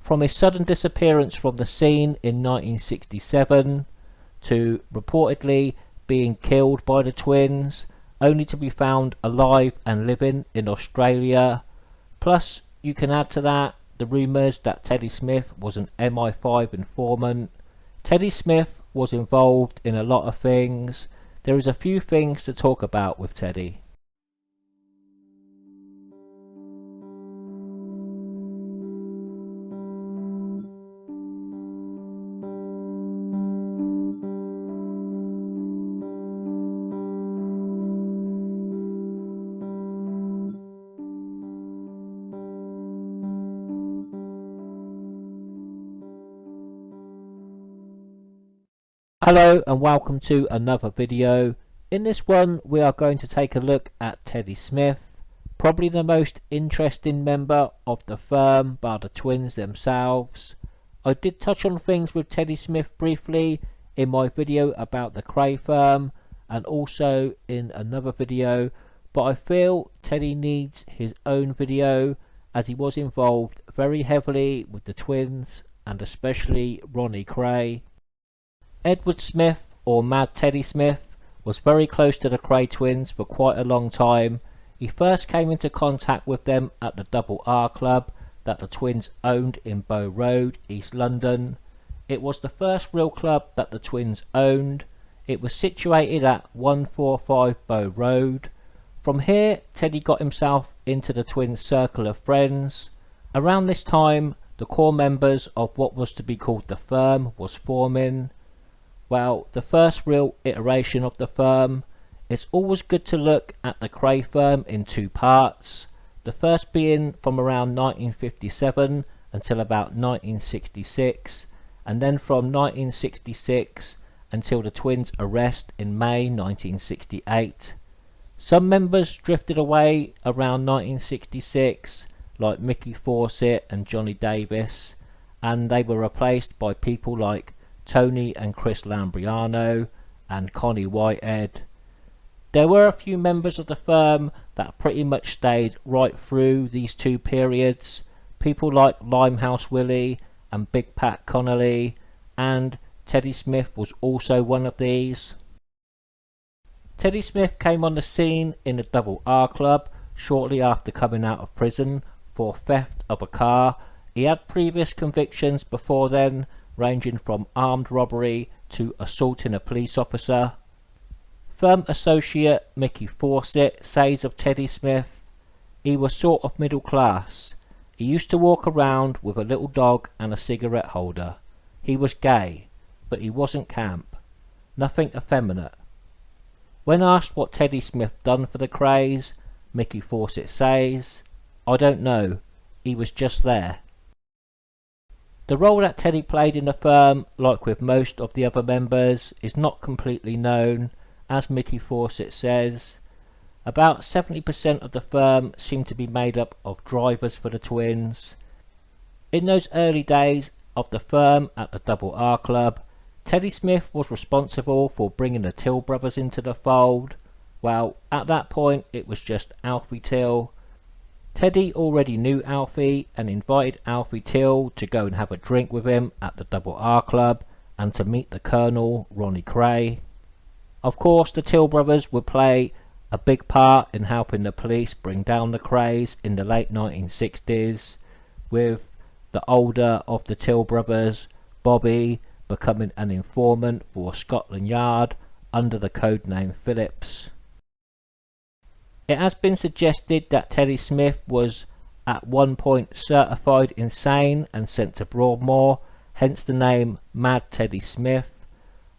From his sudden disappearance from the scene in 1967 to reportedly being killed by the twins, only to be found alive and living in Australia. Plus, you can add to that the rumours that Teddy Smith was an MI5 informant. Teddy Smith was involved in a lot of things. There is a few things to talk about with Teddy. Hello and welcome to another video. In this one we are going to take a look at Teddy Smith, probably the most interesting member of the firm bar the twins themselves. I did touch on things with Teddy Smith briefly in my video about the Kray firm and also in another video, but I feel Teddy needs his own video as he was involved very heavily with the twins and especially Ronnie Kray. Edward Smith, or Mad Teddy Smith, was very close to the Kray twins for quite a long time. He first came into contact with them at the Double R Club that the twins owned in Bow Road, East London. It was the first real club that the twins owned. It was situated at 145 Bow Road. From here, Teddy got himself into the twins' circle of friends. Around this time, the core members of what was to be called the firm was forming. Well, the first real iteration of the firm. It's always good to look at the Kray firm in two parts. The first being from around 1957 until about 1966, and then from 1966 until the twins' arrest in May 1968. Some members drifted away around 1966, like Mickey Fawcett and Johnny Davis, and they were replaced by people like Tony and Chris Lambriano and Connie Whitehead. There were a few members of the firm that pretty much stayed right through these two periods, people like Limehouse Willie and Big Pat Connolly, and Teddy Smith was also one of these. Teddy Smith came on the scene in the Double R Club shortly after coming out of prison for theft of a car. He had previous convictions before then, ranging from armed robbery to assaulting a police officer. Firm associate Mickey Fawcett says of Teddy Smith, he was sort of middle class. He used to walk around with a little dog and a cigarette holder. He was gay, but he wasn't camp. Nothing effeminate. When asked what Teddy Smith done for the Krays, Mickey Fawcett says, I don't know, he was just there. The role that Teddy played in the firm, like with most of the other members, is not completely known. As Mickey Fawcett says, about 70% of the firm seemed to be made up of drivers for the twins. In those early days of the firm at the Double R Club, Teddy Smith was responsible for bringing the Till brothers into the fold. Well, at that point it was just Alfie Till. Teddy already knew Alfie and invited Alfie Till to go and have a drink with him at the Double R Club and to meet the Colonel, Ronnie Kray. Of course, the Till brothers would play a big part in helping the police bring down the Krays in the late 1960s, with the older of the Till brothers, Bobby, becoming an informant for Scotland Yard under the codename Phillips. It has been suggested that Teddy Smith was at one point certified insane and sent to Broadmoor, hence the name Mad Teddy Smith.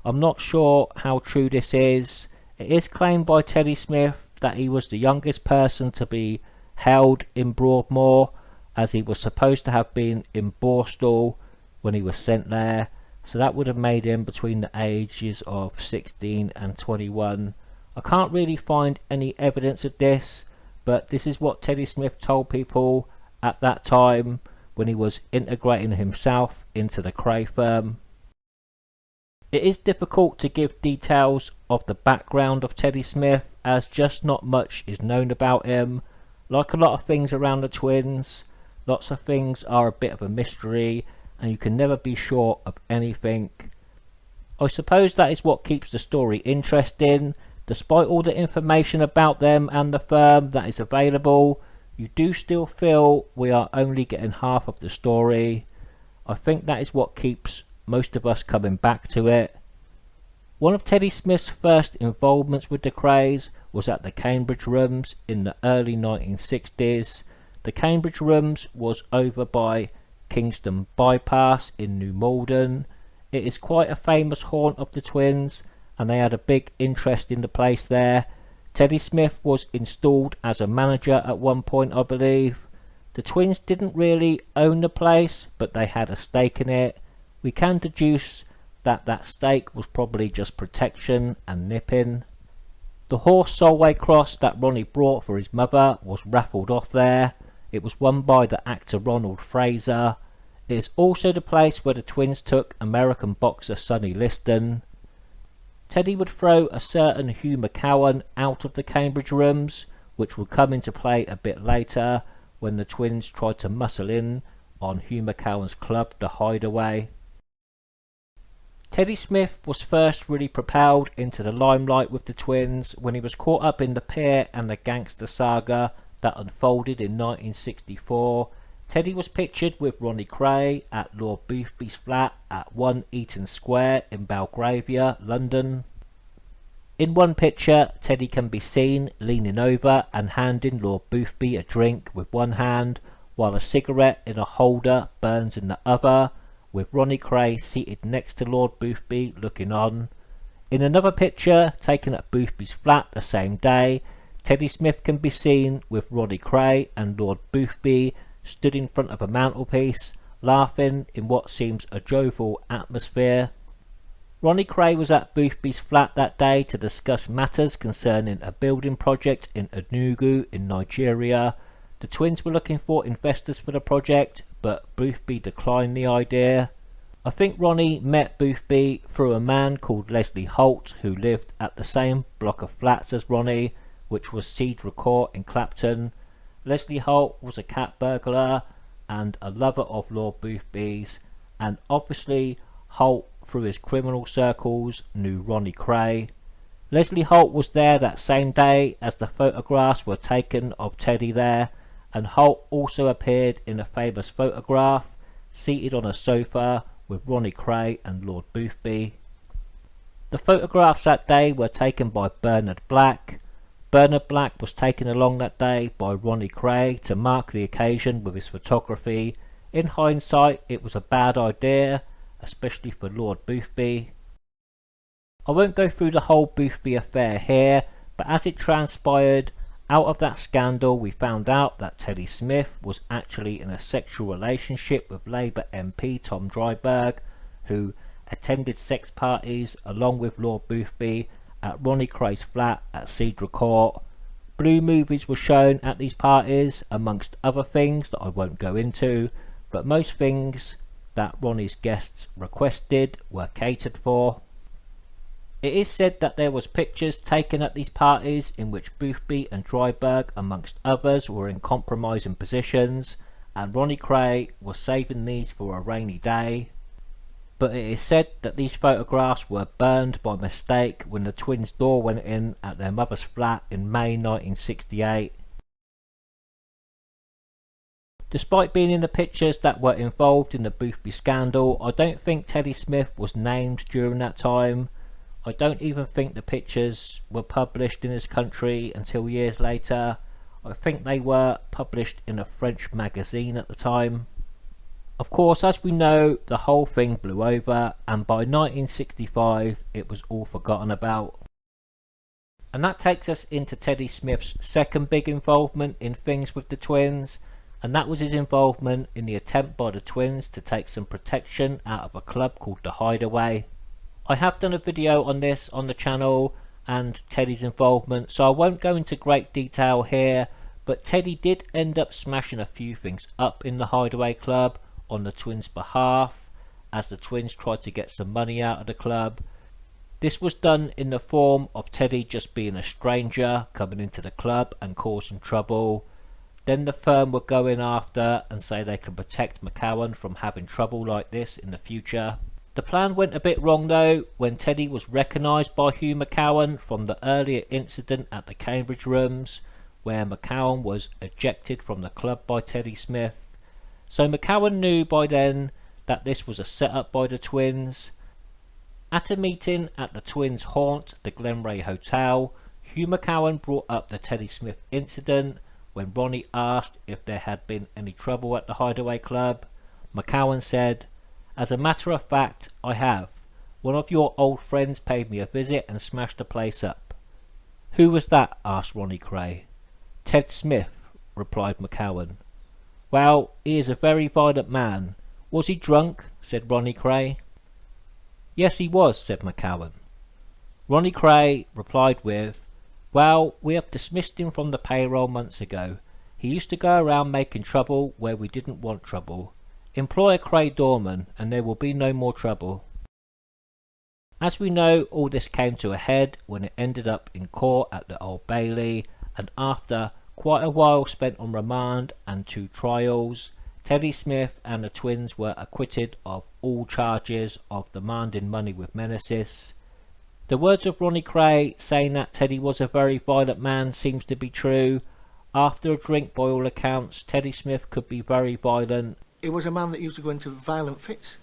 I'm not sure how true this is. It is claimed by Teddy Smith that he was the youngest person to be held in Broadmoor, as he was supposed to have been in Borstal when he was sent there, so that would have made him between the ages of 16 and 21. I can't really find any evidence of this, but this is what Teddy Smith told people at that time when he was integrating himself into the Kray firm. It is difficult to give details of the background of Teddy Smith, as just not much is known about him. Like a lot of things around the twins, Lots of things are a bit of a mystery and you can never be sure of anything. I suppose that is what keeps the story interesting. Despite all the information about them and the firm that is available, you do still feel we are only getting half of the story. I think that is what keeps most of us coming back to it. One of Teddy Smith's first involvements with the Krays was at the Cambridge Rooms in the early 1960s. The Cambridge Rooms was over by Kingston Bypass in New Malden. It is quite a famous haunt of the twins and they had a big interest in the place there. Teddy Smith was installed as a manager at one point, I believe. The twins didn't really own the place, but they had a stake in it. We can deduce that stake was probably just protection and nipping. The horse Solway cross that Ronnie brought for his mother was raffled off there. It was won by the actor Ronald Fraser. It is also the place where the twins took American boxer Sonny Liston. Teddy would throw a certain Hugh McCowan out of the Cambridge Rooms, which would come into play a bit later when the twins tried to muscle in on Hugh McCowan's club, the Hideaway. Teddy Smith was first really propelled into the limelight with the twins when he was caught up in the Peer and the Gangster saga that unfolded in 1964. Teddy was pictured with Ronnie Kray at Lord Boothby's flat at 1 Eaton Square in Belgravia, London. In one picture, Teddy can be seen leaning over and handing Lord Boothby a drink with one hand, while a cigarette in a holder burns in the other, with Ronnie Kray seated next to Lord Boothby looking on. In another picture taken at Boothby's flat the same day, Teddy Smith can be seen with Ronnie Kray and Lord Boothby stood in front of a mantelpiece, laughing in what seems a jovial atmosphere. Ronnie Kray was at Boothby's flat that day to discuss matters concerning a building project in Enugu in Nigeria. The twins were looking for investors for the project, but Boothby declined the idea. I think Ronnie met Boothby through a man called Leslie Holt, who lived at the same block of flats as Ronnie, which was Cedar Court in Clapton. Leslie Holt was a cat burglar and a lover of Lord Boothby's, and obviously Holt, through his criminal circles, knew Ronnie Kray. Leslie Holt was there that same day as the photographs were taken of Teddy there, and Holt also appeared in a famous photograph seated on a sofa with Ronnie Kray and Lord Boothby. The photographs that day were taken by Bernard Black. Bernard Black was taken along that day by Ronnie Kray to mark the occasion with his photography. In hindsight, it was a bad idea, especially for Lord Boothby. I won't go through the whole Boothby affair here, but as it transpired, out of that scandal we found out that Teddy Smith was actually in a sexual relationship with Labour MP Tom Dryburgh, who attended sex parties along with Lord Boothby at Ronnie Kray's flat at Cedar Court. Blue movies were shown at these parties, amongst other things that I won't go into, but most things that Ronnie's guests requested were catered for. It is said that there was pictures taken at these parties in which Boothby and Dryburgh, amongst others, were in compromising positions, and Ronnie Kray was saving these for a rainy day. But it is said that these photographs were burned by mistake when the twins' door went in at their mother's flat in May 1968. Despite being in the pictures that were involved in the Boothby scandal, I don't think Teddy Smith was named during that time. I don't even think the pictures were published in this country until years later. I think they were published in a French magazine at the time. Of course, as we know, the whole thing blew over, and by 1965 it was all forgotten about. And that takes us into Teddy Smith's second big involvement in things with the twins, and that was his involvement in the attempt by the twins to take some protection out of a club called the Hideaway. I have done a video on this on the channel and Teddy's involvement, so I won't go into great detail here, but Teddy did end up smashing a few things up in the Hideaway club on the twins' behalf, as the twins tried to get some money out of the club. This was done in the form of Teddy just being a stranger coming into the club and causing trouble. Then the firm would go in after and say they could protect McCowan from having trouble like this in the future. The plan went a bit wrong though when Teddy was recognised by Hugh McCowan from the earlier incident at the Cambridge Rooms, where McCowan was ejected from the club by Teddy Smith. So McCowan knew by then that this was a set-up by the twins. At a meeting at the twins' haunt, the Glenray Hotel, Hugh McCowan brought up the Teddy Smith incident when Ronnie asked if there had been any trouble at the Hideaway Club. McCowan said, "As a matter of fact, I have. One of your old friends paid me a visit and smashed the place up." "Who was that?" asked Ronnie Kray. "Ted Smith," replied McCowan. "Well, he is a very violent man. Was he drunk?" said Ronnie Kray. "Yes, he was," said McCowan. Ronnie Kray replied with, "Well, we have dismissed him from the payroll months ago. He used to go around making trouble where we didn't want trouble. Employ a Kray doorman and there will be no more trouble." As we know, all this came to a head when it ended up in court at the Old Bailey, and after quite a while spent on remand and 2 trials, Teddy Smith and the twins were acquitted of all charges of demanding money with menaces. The words of Ronnie Kray saying that Teddy was a very violent man seems to be true. After a drink, by all accounts, Teddy Smith could be very violent. He was a man that used to go into violent fits.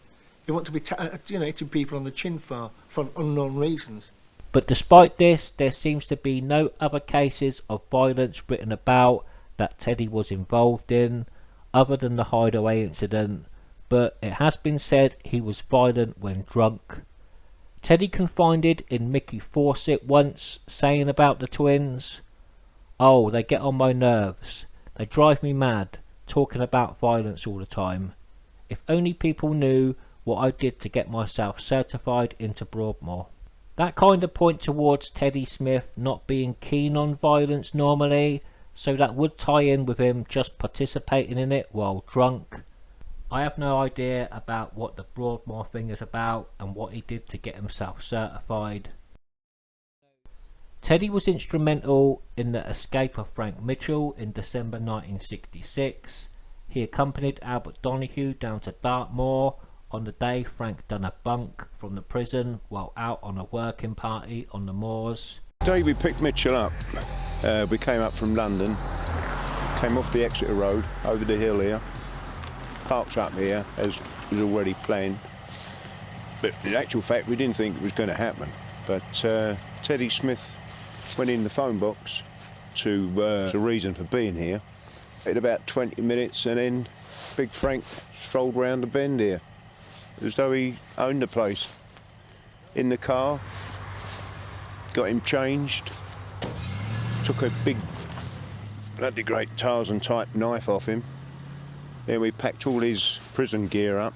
He wanted to be, hitting people on the chin for unknown reasons. But despite this, there seems to be no other cases of violence written about that Teddy was involved in, other than the Hideaway incident. But it has been said he was violent when drunk. Teddy confided in Mickey Fawcett once, saying about the twins, "Oh, they get on my nerves. They drive me mad, talking about violence all the time. If only people knew what I did to get myself certified into Broadmoor." That kind of point towards Teddy Smith not being keen on violence normally, so that would tie in with him just participating in it while drunk. I have no idea about what the Broadmoor thing is about and what he did to get himself certified. Teddy was instrumental in the escape of Frank Mitchell in December 1966. He accompanied Albert Donahue down to Dartmoor on the day Frank done a bunk from the prison while out on a working party on the moors. The day we picked Mitchell up, we came up from London, came off the Exeter Road over the hill here, parked up here as was already planned. But in actual fact, we didn't think it was going to happen. But Teddy Smith went in the phone box to the reason for being here. In about 20 minutes, and then Big Frank strolled round the bend here, as though he owned the place. In the car, got him changed, took a big, bloody great Tarzan-type knife off him. Then we packed all his prison gear up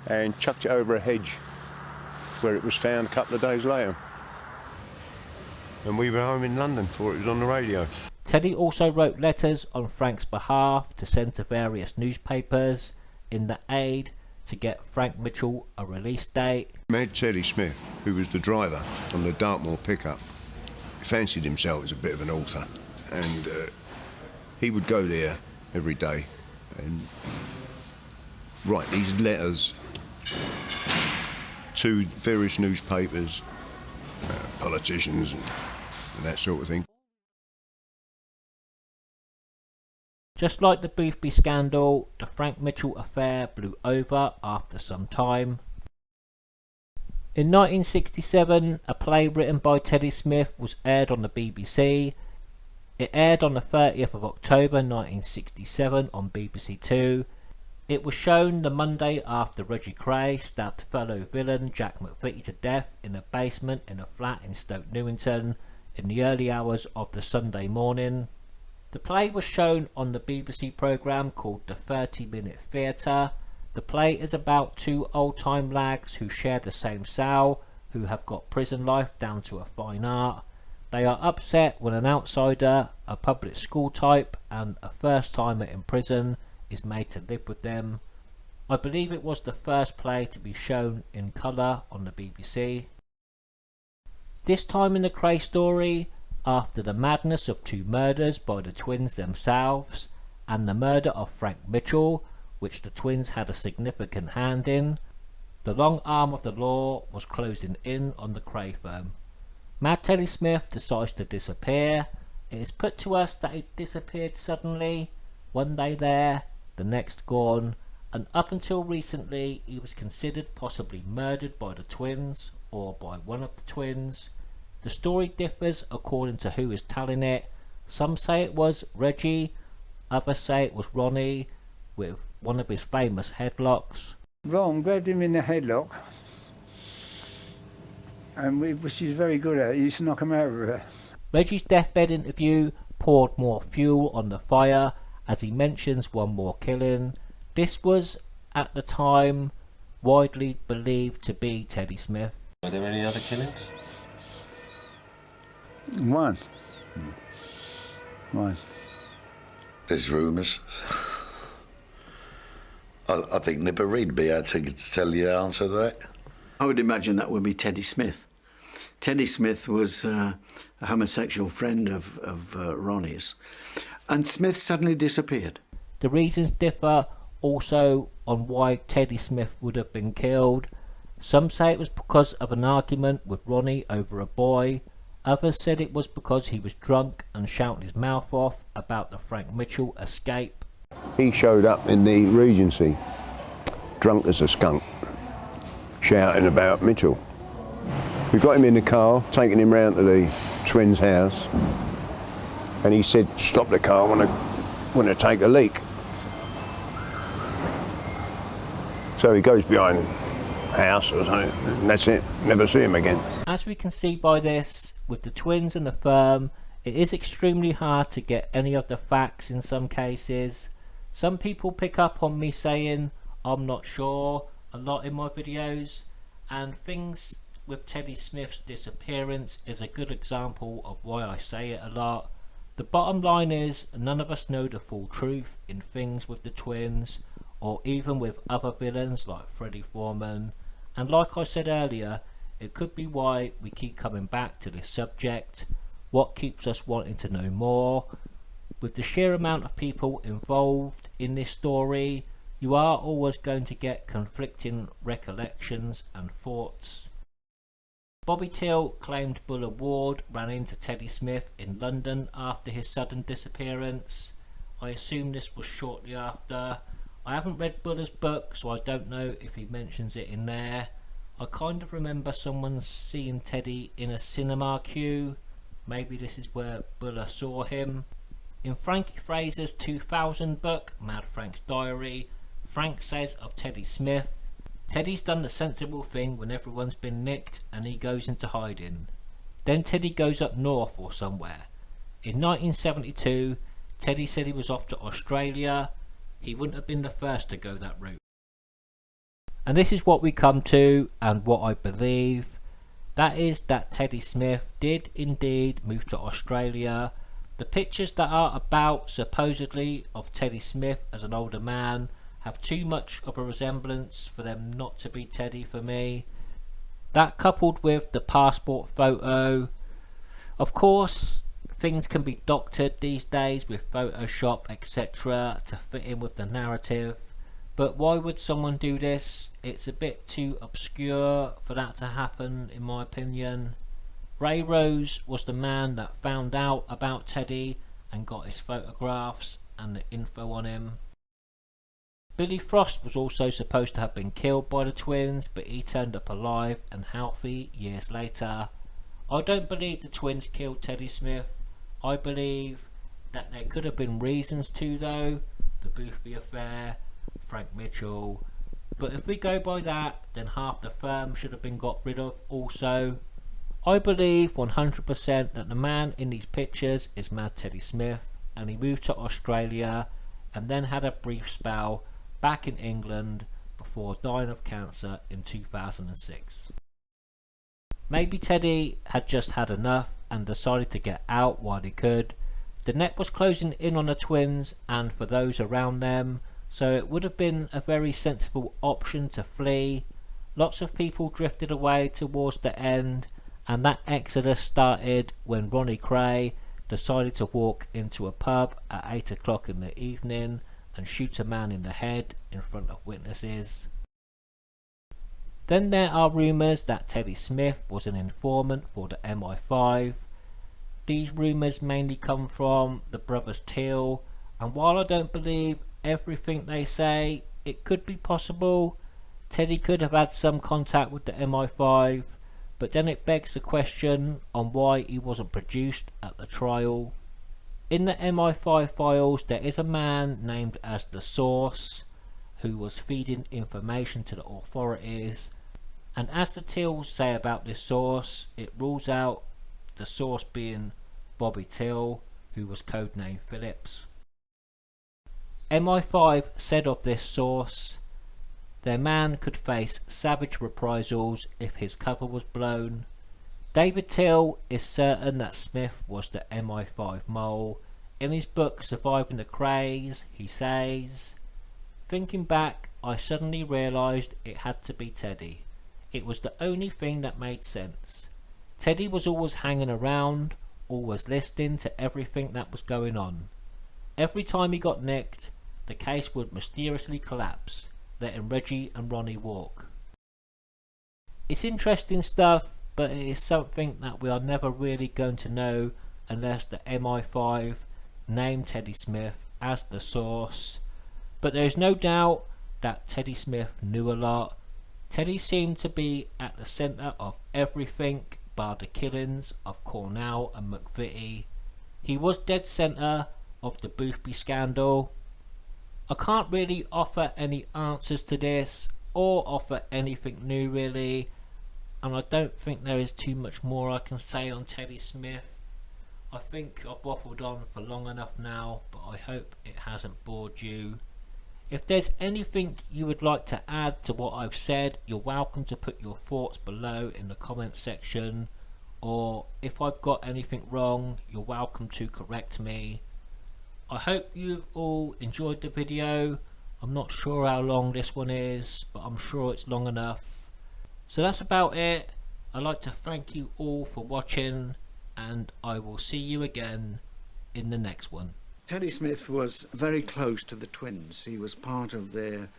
and chucked it over a hedge, where it was found a couple of days later. And we were home in London before it was on the radio. Teddy also wrote letters on Frank's behalf to send to various newspapers in the aid to get Frank Mitchell a release date. Mad Teddy Smith, who was the driver on the Dartmoor pickup, fancied himself as a bit of an author, and he would go there every day and write these letters to various newspapers, politicians and that sort of thing. Just like the Boothby scandal, the Frank Mitchell affair blew over after some time. In 1967, a play written by Teddy Smith was aired on the BBC. It aired on the 30th of October 1967 on BBC Two. It was shown the Monday after Reggie Kray stabbed fellow villain Jack McVitie to death in a basement in a flat in Stoke Newington in the early hours of the Sunday morning. The play was shown on the BBC programme called The 30-Minute Theatre. The play is about 2 old-time lags who share the same cell, who have got prison life down to a fine art. They are upset when an outsider, a public school type and a first-timer in prison is made to live with them. I believe it was the first play to be shown in colour on the BBC. This time in the Kray story, after the madness of 2 murders by the twins themselves and the murder of Frank Mitchell, which the twins had a significant hand in, the long arm of the law was closing in on the Kray firm. Mad Teddy Smith decides to disappear. It is put to us that he disappeared suddenly, one day there, the next gone, and up until recently he was considered possibly murdered by the twins or by one of the twins. The story differs according to who is telling it. Some say it was Reggie, others say it was Ronnie with one of his famous headlocks. Ron grabbed him in the headlock, and which he's very good at. He used to knock him over. Reggie's deathbed interview poured more fuel on the fire as he mentions one more killing. This was, at the time, widely believed to be Teddy Smith. Were there any other killings? One. There's rumours. I think Nipper Reid be able to tell you the answer to that. I would imagine that would be Teddy Smith. Teddy Smith was a homosexual friend of Ronnie's, and Smith suddenly disappeared. The reasons differ also on why Teddy Smith would have been killed. Some say it was because of an argument with Ronnie over a boy. Others said it was because he was drunk and shouting his mouth off about the Frank Mitchell escape. He showed up in the Regency, drunk as a skunk, shouting about Mitchell. We got him in the car, taking him round to the twins' house, and he said, "Stop the car, I want to take a leak." So he goes behind the house or something, and that's it. Never see him again. As we can see by this, with the twins and the firm, it is extremely hard to get any of the facts in some cases. Some people pick up on me saying I'm not sure a lot in my videos, and things with Teddy Smith's disappearance is a good example of why I say it a lot. The bottom line is none of us know the full truth in things with the twins, or even with other villains like Freddie Foreman, and like I said earlier, it could be why we keep coming back to this subject, what keeps us wanting to know more. With the sheer amount of people involved in this story, you are always going to get conflicting recollections and thoughts. Bobby Till claimed Buller Ward ran into Teddy Smith in London after his sudden disappearance. I assume this was shortly after. I haven't read Buller's book, so I don't know if he mentions it in there. I kind of remember someone seeing Teddy in a cinema queue. Maybe this is where Buller saw him. In Frankie Fraser's 2000 book, Mad Frank's Diary, Frank says of Teddy Smith, "Teddy's done the sensible thing when everyone's been nicked and he goes into hiding. Then Teddy goes up north or somewhere. In 1972, Teddy said he was off to Australia. He wouldn't have been the first to go that route." And this is what we come to, and what I believe. That is that Teddy Smith did indeed move to Australia. The pictures that are about supposedly of Teddy Smith as an older man have too much of a resemblance for them not to be Teddy for me. That coupled with the passport photo. Of course, things can be doctored these days with Photoshop etc. to fit in with the narrative. But why would someone do this? It's a bit too obscure for that to happen, in my opinion. Ray Rose was the man that found out about Teddy and got his photographs and the info on him. Billy Frost was also supposed to have been killed by the twins, but he turned up alive and healthy years later. I don't believe the twins killed Teddy Smith. I believe that there could have been reasons to, though. The Boothby affair, Frank Mitchell. But if we go by that, then half the firm should have been got rid of also. I believe 100% that the man in these pictures is Mad Teddy Smith, and he moved to Australia and then had a brief spell back in England before dying of cancer in 2006. Maybe Teddy had just had enough and decided to get out while he could. The net was closing in on the twins and for those around them, so it would have been a very sensible option to flee. Lots of people drifted away towards the end, and that exodus started when Ronnie Kray decided to walk into a pub at 8 o'clock in the evening and shoot a man in the head in front of witnesses. Then there are rumours that Teddy Smith was an informant for the MI5. These rumours mainly come from the brothers Teal, and while I don't believe everything they say, it could be possible. Teddy could have had some contact with the MI5, but then it begs the question on why he wasn't produced at the trial. In the MI5 files there is a man named as the Source who was feeding information to the authorities, and as the Teals say about this source, it rules out the source being Bobby Till, who was codenamed Phillips. MI5 said of this source, their man could face savage reprisals if his cover was blown. David Till is certain that Smith was the MI5 mole. In his book Surviving the Krays, he says, "Thinking back, I suddenly realised it had to be Teddy. It was the only thing that made sense. Teddy was always hanging around, always listening to everything that was going on. Every time he got nicked, the case would mysteriously collapse, letting Reggie and Ronnie walk." It's interesting stuff, but it is something that we are never really going to know unless the MI5 name Teddy Smith as the source. But there is no doubt that Teddy Smith knew a lot. Teddy seemed to be at the centre of everything bar the killings of Cornell and McVitie. He was dead centre of the Boothby scandal. I can't really offer any answers to this or offer anything new really, and I don't think there is too much more I can say on Teddy Smith. I think I've waffled on for long enough now, but I hope it hasn't bored you. If there's anything you would like to add to what I've said, you're welcome to put your thoughts below in the comment section, or if I've got anything wrong, you're welcome to correct me. I hope you've all enjoyed the video. I'm not sure how long this one is, but I'm sure it's long enough. So that's about it. I'd like to thank you all for watching, and I will see you again in the next one. Teddy Smith was very close to the twins. He was part of their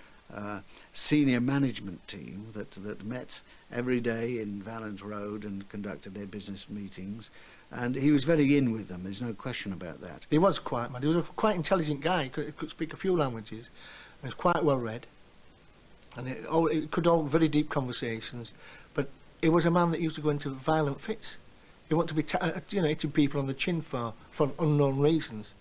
senior management team that met every day in Valence Road and conducted their business meetings. And he was very in with them, there's no question about that. He was quite mad. He was a quite intelligent guy. He could speak a few languages. He was quite well read. And it could hold very deep conversations. But he was a man that used to go into violent fits. He wanted to be hitting people on the chin for unknown reasons.